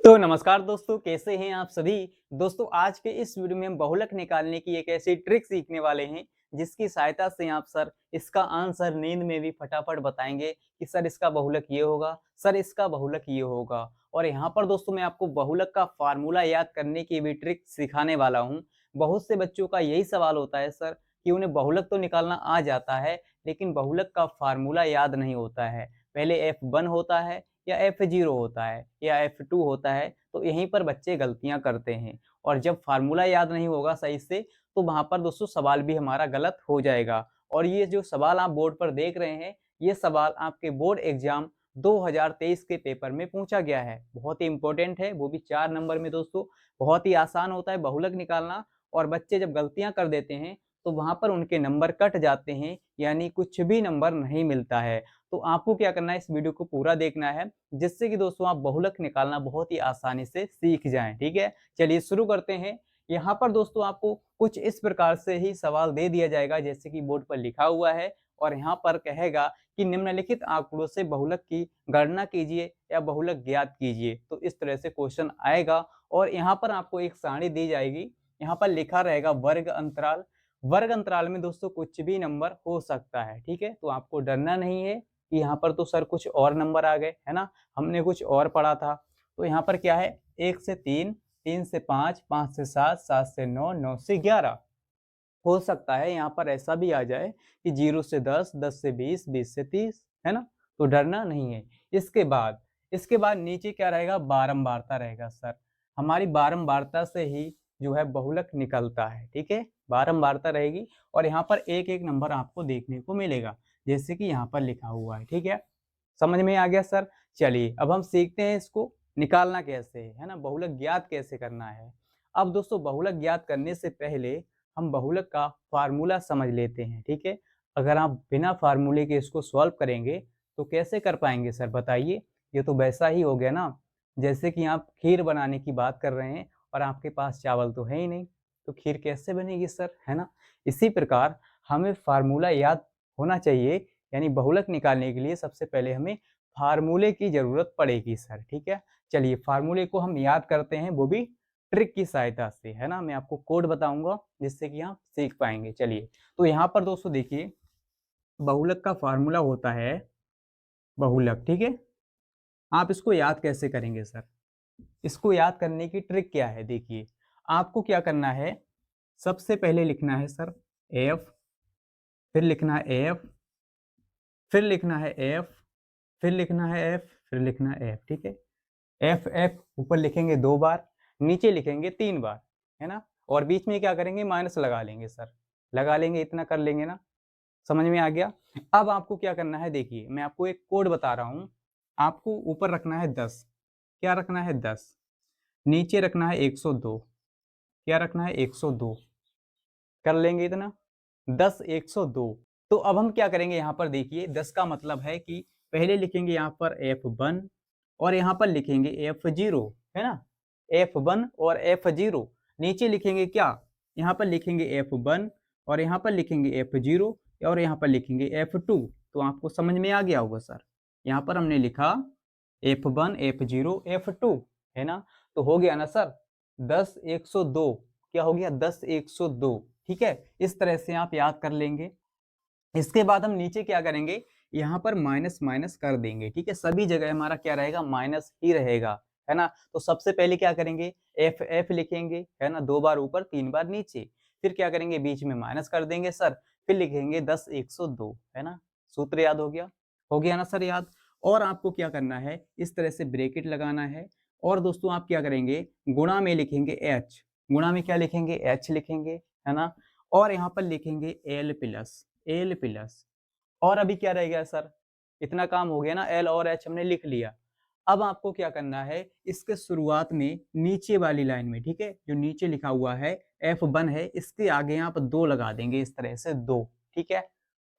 तो नमस्कार दोस्तों, कैसे हैं आप सभी। दोस्तों आज के इस वीडियो में हम बहुलक निकालने की एक ऐसी ट्रिक सीखने वाले हैं जिसकी सहायता से आप सर इसका आंसर नींद में भी फटाफट बताएंगे कि सर इसका बहुलक ये होगा, सर इसका बहुलक ये होगा। और यहाँ पर दोस्तों मैं आपको बहुलक का फार्मूला याद करने की भी ट्रिक सिखाने वाला हूँ। बहुत से बच्चों का यही सवाल होता है सर कि उन्हें बहुलक तो निकालना आ जाता है लेकिन बहुलक का फार्मूला याद नहीं होता है। पहले F1 होता है या F0 होता है या F2 होता है, तो यहीं पर बच्चे गलतियाँ करते हैं। और जब फ़ॉर्मूला याद नहीं होगा सही से, तो वहाँ पर दोस्तों सवाल भी हमारा गलत हो जाएगा। और ये जो सवाल आप बोर्ड पर देख रहे हैं, ये सवाल आपके बोर्ड एग्ज़ाम 2023 के पेपर में पूछा गया है। बहुत ही इम्पोर्टेंट है, वो भी 4 नंबर में दोस्तों। बहुत ही आसान होता है बहुलक निकालना और बच्चे जब गलतियाँ कर देते हैं, तो वहाँ पर उनके नंबर कट जाते हैं, यानी कुछ भी नंबर नहीं मिलता है। तो आपको क्या करना है, इस वीडियो को पूरा देखना है जिससे कि दोस्तों आप बहुलक निकालना बहुत ही आसानी से सीख जाएं। ठीक है, चलिए शुरू करते हैं। यहाँ पर दोस्तों आपको कुछ इस प्रकार से ही सवाल दे दिया जाएगा जैसे कि बोर्ड पर लिखा हुआ है और यहाँ पर कहेगा कि निम्नलिखित आंकड़ों से बहुलक की गणना कीजिए या बहुलक ज्ञात कीजिए। तो इस तरह से क्वेश्चन आएगा और यहाँ पर आपको एक सारणी दी जाएगी। यहाँ पर लिखा रहेगा वर्ग अंतराल। वर्ग अंतराल में दोस्तों कुछ भी नंबर हो सकता है। ठीक है, तो आपको डरना नहीं है कि यहाँ पर तो सर कुछ और नंबर आ गए, है ना, हमने कुछ और पढ़ा था। तो यहाँ पर क्या है, 1 से 3, 3 से 5, 5 से 7, 7 से 9, 9 से 11। हो सकता है यहाँ पर ऐसा भी आ जाए कि 0 से 10, 10 से 20, 20 से 30, है ना, तो डरना नहीं है। इसके बाद नीचे क्या रहेगा, बारंबारता रहेगा सर। हमारी बारंबारता से ही जो है बहुलक निकलता है। ठीक है, बारंबारता रहेगी और यहाँ पर एक एक नंबर आपको देखने को मिलेगा जैसे कि यहाँ पर लिखा हुआ है। ठीक है, समझ में आ गया सर। चलिए अब हम सीखते हैं इसको निकालना कैसे है ना, बहुलक ज्ञात कैसे करना है। अब दोस्तों बहुलक ज्ञात करने से पहले हम बहुलक का फार्मूला समझ लेते हैं। ठीक है, अगर आप बिना फार्मूले के इसको सॉल्व करेंगे तो कैसे कर पाएंगे सर बताइए। ये तो वैसा ही हो गया ना जैसे कि आप खीर बनाने की बात कर रहे हैं और आपके पास चावल तो है ही नहीं, तो खीर कैसे बनेगी सर, है ना। इसी प्रकार हमें फार्मूला याद होना चाहिए, यानी बहुलक निकालने के लिए सबसे पहले हमें फार्मूले की ज़रूरत पड़ेगी सर। ठीक है, चलिए फार्मूले को हम याद करते हैं, वो भी ट्रिक की सहायता से, है ना। मैं आपको कोड बताऊंगा जिससे कि आप सीख पाएंगे। चलिए, तो यहाँ पर दोस्तों देखिए, बहुलक का फार्मूला होता है बहुलक। ठीक है, आप इसको याद कैसे करेंगे सर। इसको याद करने की ट्रिक क्या है, देखिए आपको क्या करना है, सबसे पहले लिखना है सर एफ, फिर लिखना है एफ, फिर लिखना है एफ, फिर लिखना है एफ, फिर लिखना है एफ। ठीक है, एफ एफ ऊपर लिखेंगे 2 बार, नीचे लिखेंगे 3 बार, है ना। और बीच में क्या करेंगे, माइनस लगा लेंगे सर, लगा लेंगे, इतना कर लेंगे ना। समझ में आ गया। अब आपको क्या करना है, देखिए मैं आपको एक कोड बता रहा हूँ। आपको ऊपर रखना है 10, क्या रखना है 10, नीचे रखना है 102, क्या रखना है 102, कर लेंगे इतना, 10 102। तो अब हम क्या करेंगे, यहाँ पर देखिए 10 का मतलब है कि पहले लिखेंगे यहाँ पर F1 और यहाँ पर लिखेंगे F0, है ना, F1 और F0। नीचे लिखेंगे क्या, यहाँ पर लिखेंगे F1 और यहाँ पर लिखेंगे F0 और यहाँ पर लिखेंगे F2। तो आपको समझ में आ गया होगा सर। यहाँ पर हमने लिखा F1 F0 F2, है ना। तो हो गया ना सर 10 102, क्या हो गया 10 102। ठीक है, इस तरह से आप याद कर लेंगे। इसके बाद हम नीचे क्या करेंगे, यहाँ पर माइनस माइनस कर देंगे। ठीक है, सभी जगह हमारा क्या रहेगा, माइनस ही रहेगा, है ना। तो सबसे पहले क्या करेंगे, एफ एफ लिखेंगे, है ना, 2 बार ऊपर 3 बार नीचे। फिर क्या करेंगे, बीच में माइनस कर देंगे सर, फिर लिखेंगे 10 102, है ना। सूत्र याद हो गया ना सर याद। और आपको क्या करना है, इस तरह से ब्रैकेट लगाना है। और दोस्तों आप क्या करेंगे, गुणा में लिखेंगे एच, गुणा में क्या लिखेंगे, एच लिखेंगे, है ना। और यहाँ पर लिखेंगे एल प्लस, एल प्लस। और अभी क्या रह गया सर, इतना काम हो गया ना, एल और एच हमने लिख लिया। अब आपको क्या करना है, इसके शुरुआत में नीचे वाली लाइन में, ठीक है, जो नीचे लिखा हुआ है F1 है, इसके आगे यहाँ पर 2 लगा देंगे, इस तरह से 2। ठीक है,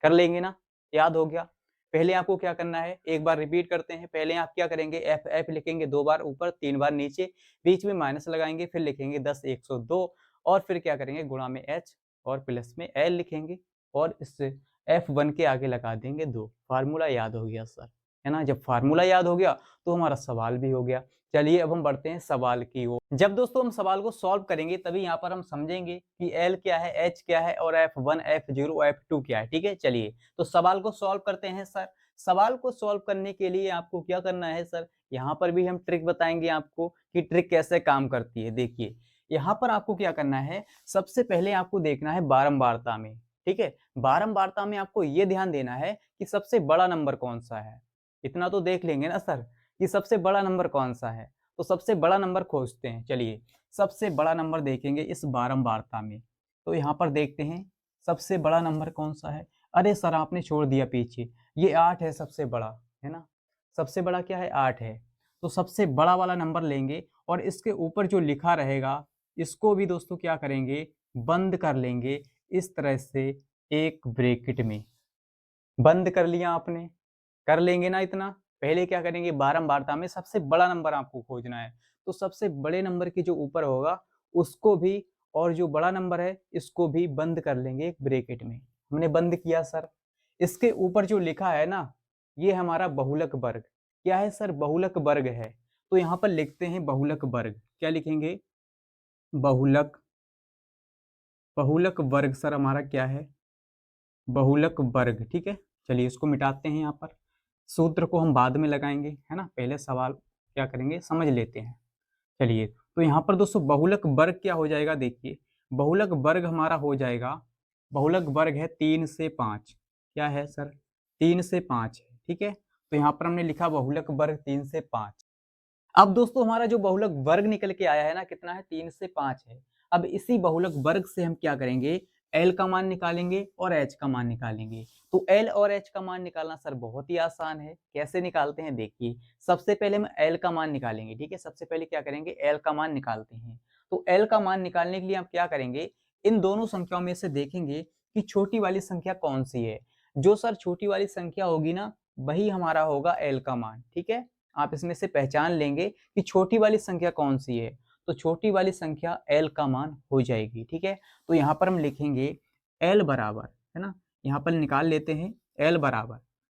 कर लेंगे ना, याद हो गया। पहले आपको क्या करना है, एक बार रिपीट करते हैं। पहले आप क्या करेंगे, एफ एफ लिखेंगे 2 बार ऊपर 3 बार नीचे, बीच में माइनस लगाएंगे, फिर लिखेंगे 10 102 और फिर क्या करेंगे, गुणा में एच और प्लस में एल लिखेंगे और इससे F1 के आगे लगा देंगे 2। फार्मूला याद हो गया सर, है ना। जब फार्मूला याद हो गया तो हमारा सवाल भी हो गया। चलिए अब हम बढ़ते हैं सवाल की ओर। जब दोस्तों हम सवाल को सॉल्व करेंगे तभी यहाँ पर हम समझेंगे कि L क्या है, H क्या है और F1, F0, F2 क्या है। ठीक है, चलिए तो सवाल को सॉल्व करते हैं सर। सवाल को सॉल्व करने के लिए आपको क्या करना है सर, यहाँ पर भी हम ट्रिक बताएंगे आपको कि ट्रिक कैसे काम करती है। देखिए यहाँ पर आपको क्या करना है, सबसे पहले आपको देखना है बारंबारता में। ठीक है, बारंबारता में आपको ये ध्यान देना है कि सबसे बड़ा नंबर कौन सा है। इतना तो देख लेंगे ना सर कि सबसे बड़ा नंबर कौन सा है, तो सबसे बड़ा नंबर खोजते हैं। चलिए सबसे बड़ा नंबर देखेंगे इस बारंबारता में, तो यहाँ पर देखते हैं सबसे बड़ा नंबर कौन सा है। अरे सर आपने छोड़ दिया पीछे, ये 8 है सबसे बड़ा, है ना। सबसे बड़ा क्या है, 8 है। तो सबसे बड़ा वाला नंबर लेंगे और इसके ऊपर जो लिखा रहेगा इसको भी दोस्तों क्या करेंगे, बंद कर लेंगे इस तरह से एक ब्रैकेट में। बंद कर लिया आपने, कर लेंगे ना इतना। पहले क्या करेंगे, बारंबारता में सबसे बड़ा नंबर आपको खोजना है, तो सबसे बड़े नंबर के जो ऊपर होगा उसको भी और जो बड़ा नंबर है इसको भी बंद कर लेंगे एक ब्रैकेट में। हमने बंद किया सर। इसके ऊपर जो लिखा है ना, ये हमारा बहुलक वर्ग। क्या है सर, बहुलक वर्ग है। तो यहाँ पर लिखते हैं बहुलक वर्ग। क्या लिखेंगे, बहुलक, बहुलक वर्ग सर हमारा क्या है, बहुलक वर्ग। ठीक है, चलिए इसको मिटाते हैं। यहाँ पर सूत्र को हम बाद में लगाएंगे, है ना, पहले सवाल क्या करेंगे समझ लेते हैं। चलिए तो यहाँ पर दोस्तों बहुलक वर्ग क्या हो जाएगा, देखिए बहुलक वर्ग हमारा हो जाएगा, बहुलक वर्ग है 3 से 5। क्या है सर, 3 से 5 है। ठीक है, तो यहाँ पर हमने लिखा बहुलक वर्ग 3 से 5। अब दोस्तों हमारा जो बहुलक वर्ग निकल के आया है ना, कितना है, 3 से 5 है। अब इसी बहुलक वर्ग से हम क्या करेंगे, L का मान निकालेंगे और H का मान निकालेंगे। तो L और H का मान निकालना सर बहुत ही आसान है। कैसे निकालते हैं, देखिए सबसे पहले हम L का मान निकालेंगे। ठीक है, सबसे पहले क्या करेंगे, L का मान निकालते हैं। तो L का मान निकालने के लिए आप क्या करेंगे, इन दोनों संख्याओं में से देखेंगे कि छोटी वाली संख्या कौन सी है। जो सर छोटी वाली संख्या होगी ना, वही हमारा होगा L का मान। ठीक है, आप इसमें से पहचान लेंगे कि छोटी वाली संख्या कौन सी है, तो छोटी वाली संख्या L का मान हो जाएगी। ठीक है, तो यहाँ पर हम लिखेंगे L बराबर, है ना, यहाँ पर निकाल लेते हैं L बराबर,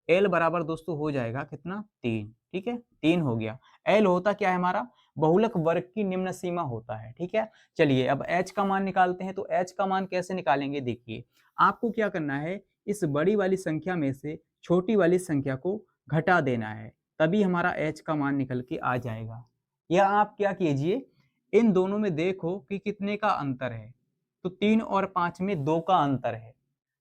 L बराबर दोस्तों हो जाएगा कितना, 3। ठीक है, 3 हो गया। L होता क्या है हमारा, बहुलक वर्ग की निम्न सीमा होता है। ठीक है, चलिए अब H का मान निकालते हैं। तो H का मान कैसे निकालेंगे, देखिए आपको क्या करना है, इस बड़ी वाली संख्या में से छोटी वाली संख्या को घटा देना है, तभी हमारा H का मान निकल के आ जाएगा। या आप क्या कीजिए, इन दोनों में देखो कि कितने का अंतर है, तो 3 और 5 में 2 का अंतर है,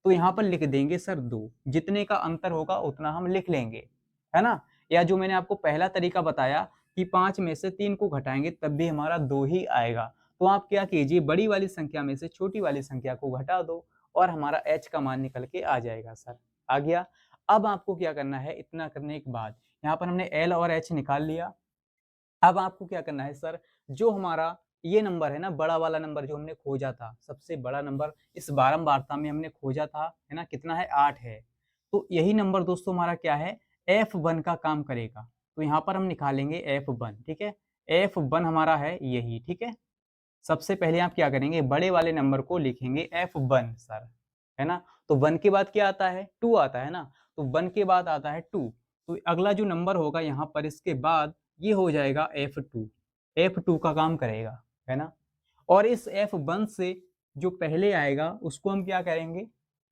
तो यहाँ पर लिख देंगे सर 2। जितने का अंतर होगा उतना हम लिख लेंगे, है ना। या जो मैंने आपको पहला तरीका बताया कि 5 में से 3 को घटाएंगे तब भी हमारा 2 ही आएगा। तो आप क्या कीजिए, बड़ी वाली संख्या में से छोटी वाली संख्या को घटा दो और हमारा H का मान निकल के आ जाएगा सर। आ गया। अब आपको क्या करना है, इतना करने के बाद यहाँ पर हमने L और H निकाल लिया। अब आपको क्या करना है सर, जो हमारा ये नंबर है ना, बड़ा वाला नंबर जो हमने खोजा था, सबसे बड़ा नंबर इस बारंबारता में हमने खोजा था, है ना, कितना है, 8 है। तो यही नंबर दोस्तों हमारा क्या है, F1 का काम करेगा। तो यहाँ पर हम निकालेंगे F1। ठीक है, F1 हमारा है यही। ठीक है, सबसे पहले आप क्या करेंगे, बड़े वाले नंबर को लिखेंगे F1 सर, है ना। तो 1 के बाद क्या आता है, 2 आता है ना, तो 1 के बाद आता है 2। तो अगला जो नंबर होगा यहाँ पर इसके बाद ये हो जाएगा F2। F2 का काम करेगा, है ना। और इस F1 से जो पहले आएगा उसको हम क्या करेंगे,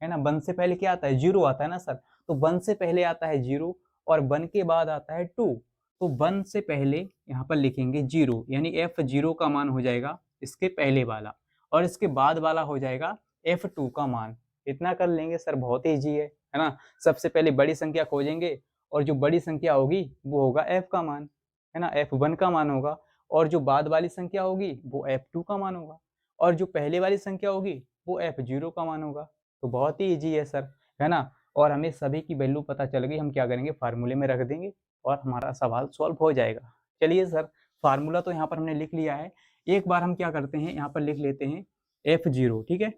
है ना, 1 से पहले क्या आता है, 0 आता है ना सर। तो 1 से पहले आता है 0 और 1 के बाद आता है 2। तो 1 से पहले यहाँ पर लिखेंगे 0, यानी F0 का मान हो जाएगा इसके पहले वाला, और इसके बाद वाला हो जाएगा F2 का मान। इतना कर लेंगे सर, बहुत ईजी है ना। सबसे पहले बड़ी संख्या खोजेंगे और जो बड़ी संख्या होगी वो होगा F का मान, है ना, F1 का मान होगा, और जो बाद वाली संख्या होगी वो F2 का मान होगा, और जो पहले वाली संख्या होगी वो F0 का मान होगा। तो बहुत ही ईजी है सर, है ना। और हमें सभी की वैल्यू पता चल गई, हम क्या करेंगे, फार्मूले में रख देंगे और हमारा सवाल सॉल्व हो जाएगा। चलिए सर, फार्मूला तो यहाँ पर हमने लिख लिया है। एक बार हम क्या करते हैं, यहाँ पर लिख लेते हैं F0। ठीक है,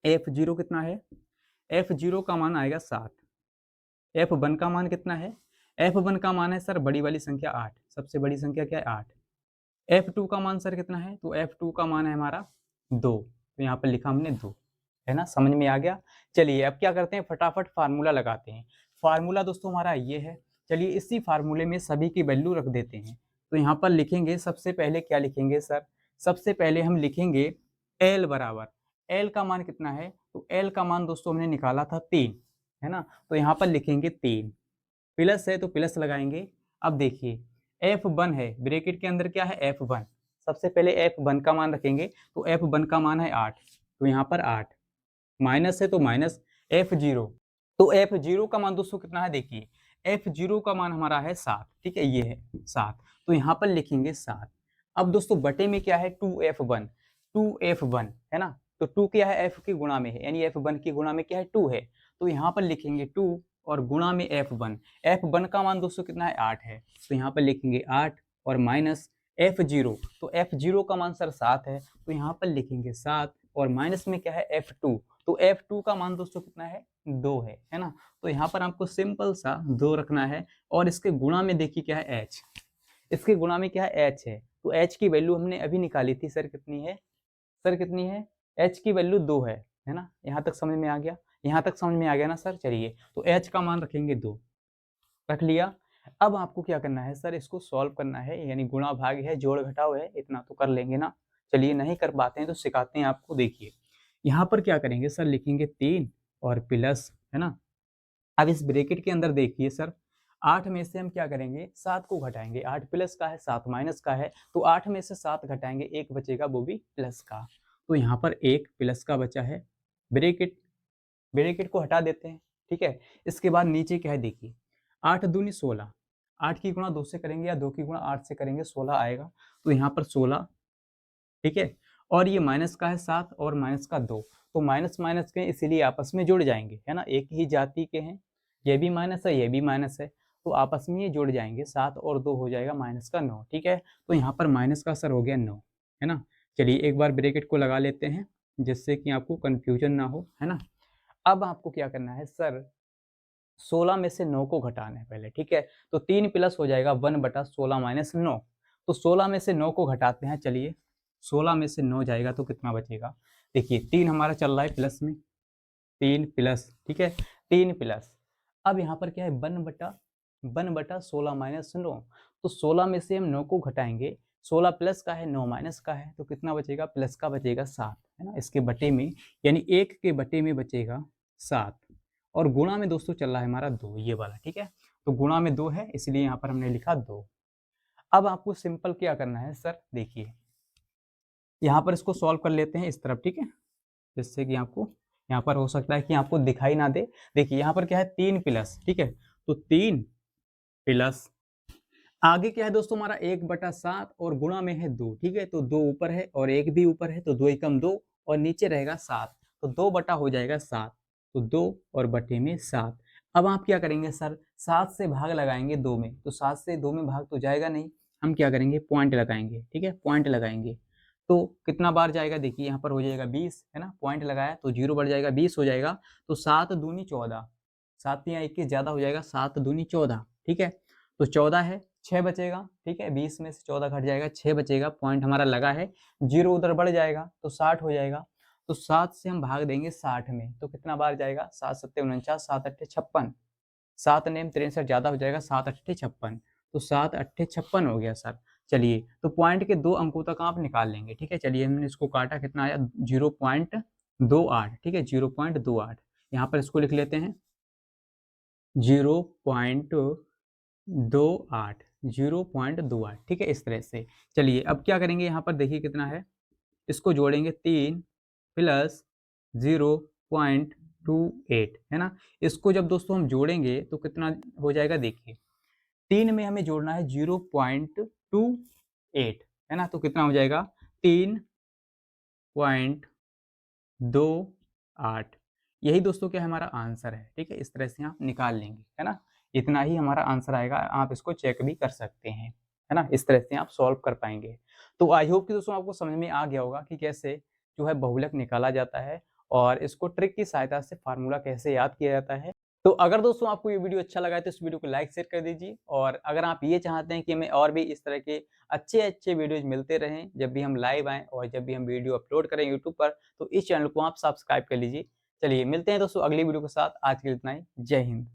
F0 कितना है, F0 का मान आएगा 7। F1 का मान कितना है, F1 का मान है सर बड़ी वाली संख्या 8, सबसे बड़ी संख्या क्या है 8। F2 का मान सर कितना है, तो F2 का मान है हमारा 2, तो यहाँ पर लिखा हमने 2, है ना, समझ में आ गया। चलिए अब क्या करते हैं, फटाफट फार्मूला लगाते हैं। फार्मूला दोस्तों हमारा ये है। चलिए इसी फार्मूले में सभी की वैल्यू रख देते हैं। तो यहाँ पर लिखेंगे सबसे पहले क्या लिखेंगे सर, सबसे पहले हम लिखेंगे एल बराबर, एल का मान कितना है, तो एल का मान दोस्तों हमने निकाला था 3, है ना। तो यहाँ पर लिखेंगे 3, प्लस है तो प्लस लगाएंगे। अब देखिए F1 है, ब्रैकेट के अंदर क्या है F1, सबसे पहले F1 का मान रखेंगे, तो F1 का मान है 8, तो यहाँ पर 8, माइनस है तो माइनस F0, तो F0 का मान दोस्तों कितना है, देखिए F0 का मान हमारा है 7, ठीक है, ये है 7, तो यहाँ पर लिखेंगे 7। अब दोस्तों बटे में क्या है 2F1, 2F1 है ना, तो 2 क्या है F की गुणा में है, यानी F1 की गुणा में क्या है 2 है, तो यहाँ पर लिखेंगे 2 और गुणा में F1, F1 का मान दोस्तों कितना है 8 है, तो यहाँ पर लिखेंगे 8 और माइनस F0, तो F0 का मान सर 7 है, तो यहाँ पर लिखेंगे 7 और माइनस में क्या है F2, तो F2 का मान दोस्तों कितना है 2 है ना। तो यहाँ पर आपको सिंपल सा 2 रखना है और इसके गुणा में देखिए क्या है H, इसके गुणा में क्या है H है, तो H की वैल्यू हमने अभी निकाली थी सर, कितनी है सर, कितनी है, H की वैल्यू 2 है ना। यहाँ तक समझ में आ गया, यहाँ तक समझ में आ गया ना सर। चलिए तो H का मान रखेंगे 2, रख लिया। अब आपको क्या करना है सर, इसको सॉल्व करना है, यानी गुणा भाग है, जोड़ घटाव है, इतना तो कर लेंगे ना। चलिए नहीं कर पाते हैं तो सिखाते हैं आपको। देखिए यहाँ पर क्या करेंगे सर, लिखेंगे 3 और प्लस, है ना। अब इस ब्रैकेट के अंदर देखिए सर, 8 में से हम क्या करेंगे 7 को घटाएंगे, 8 प्लस का है 7 माइनस का है, तो 8 में से 7 घटाएंगे, 1 बचेगा वो भी प्लस का, तो यहाँ पर 1 प्लस का बचा है, ब्रैकेट ब्रैकेट को हटा देते हैं, ठीक है। इसके बाद नीचे क्या है देखिए, 8 दूनी 16, 8 की गुणा 2 से करेंगे या 2 की गुणा 8 से करेंगे, 16 आएगा, तो यहाँ पर 16, ठीक है। और ये माइनस का है 7 और माइनस का 2, तो माइनस माइनस के इसीलिए आपस में जुड़ जाएंगे, है ना, एक ही जाति के हैं, ये भी माइनस है ये भी माइनस है, तो आपस में ये जुड़ जाएंगे, 7 और 2 हो जाएगा माइनस का 9, ठीक है। तो यहाँ पर माइनस का असर हो गया 9, है ना। चलिए एक बार ब्रैकेट को लगा लेते हैं जिससे कि आपको कंफ्यूजन ना हो, है ना। अब आपको क्या करना है सर, 16 में से 9 को घटाना है पहले, ठीक है। तो 3 प्लस हो जाएगा 1/16 माइनस 9, तो 16 में से 9 को घटाते हैं। चलिए 16 में से 9 जाएगा तो कितना बचेगा, देखिए 3 हमारा चल रहा है प्लस में, 3 प्लस, ठीक है, 3 प्लस। अब यहाँ पर क्या है 1/16 माइनस 9, तो 16 में से हम 9 को घटाएंगे, 16 प्लस का है 9 माइनस का है, तो कितना बचेगा, प्लस का बचेगा 7, है ना, इसके बटे में, यानी 1 के बटे में बचेगा 7, और गुणा में दोस्तों चल रहा है हमारा 2, ये वाला, ठीक है। तो गुणा में 2 है इसलिए यहाँ पर हमने लिखा 2। अब आपको सिंपल क्या करना है सर, देखिए यहाँ पर इसको सॉल्व कर लेते हैं इस तरफ, ठीक है, जिससे कि आपको यहाँ पर हो सकता है कि आपको दिखाई ना दे। देखिए यहाँ पर क्या है 3 प्लस, ठीक है, तो 3 प्लस, आगे क्या है दोस्तों हमारा 1/7 और गुणा में है 2, ठीक है, तो 2 ऊपर है और 1 भी ऊपर है, तो 2 एकम 2 और नीचे रहेगा 7, तो 2 बटा हो जाएगा 7, तो 2 और बटे में 7। अब आप क्या करेंगे सर, 7 से भाग लगाएंगे 2 में, तो 7 से 2 में भाग तो जाएगा नहीं, हम क्या करेंगे पॉइंट लगाएंगे, ठीक है, पॉइंट लगाएंगे, तो कितना बार जाएगा, देखिए यहाँ पर हो जाएगा 20, है ना, पॉइंट लगाया तो 0 बढ़ जाएगा 20 हो जाएगा, तो 7 दूनी 14, 7 या 21 ज़्यादा हो जाएगा, 7 दूनी 14, ठीक है, तो 14 है, 6 बचेगा, ठीक है, 20 में से 14 घट जाएगा, 6 बचेगा, पॉइंट हमारा लगा है, 0 उधर बढ़ जाएगा तो 60 हो जाएगा, तो 7 से हम भाग देंगे 60 में, तो कितना बार जाएगा, 7 सत्ते 49, 7 अट्ठे 56, 7 नेम 63 ज़्यादा हो जाएगा, 7 अट्ठे 56, तो 7 अट्ठे 56 हो गया सर। चलिए तो पॉइंट के 2 अंकों तक आप निकाल लेंगे, ठीक है। चलिए हमने इसको काटा, कितना आया 0.28, ठीक है, 0.28, यहाँ पर इसको लिख लेते हैं 0.28, 0.28, ठीक है, इस तरह से। चलिए अब क्या करेंगे, यहाँ पर देखिए कितना है, इसको जोड़ेंगे 3 प्लस 0.28, है ना। इसको जब दोस्तों हम जोड़ेंगे तो कितना हो जाएगा, देखिए 3 में हमें जोड़ना है 0.28, है ना, तो कितना हो जाएगा 3.28, यही दोस्तों क्या हमारा आंसर है, ठीक है, इस तरह से आप निकाल लेंगे, है ना। इतना ही हमारा आंसर आएगा, आप इसको चेक भी कर सकते हैं, है ना, इस तरह से आप सॉल्व कर पाएंगे। तो आई होप कि दोस्तों आपको समझ में आ गया होगा कि कैसे जो है बहुलक निकाला जाता है और इसको ट्रिक की सहायता से फार्मूला कैसे याद किया जाता है। तो अगर दोस्तों आपको ये वीडियो अच्छा लगा है तो इस वीडियो को लाइक शेयर कर दीजिए, और अगर आप ये चाहते हैं कि हमें और भी इस तरह के अच्छे वीडियोज मिलते रहें जब भी हम लाइव आएँ और जब भी हम वीडियो अपलोड करें यूट्यूब पर, तो इस चैनल को आप सब्सक्राइब कर लीजिए। चलिए मिलते हैं दोस्तों अगली वीडियो के साथ, आज के लिए इतना ही, जय हिंद।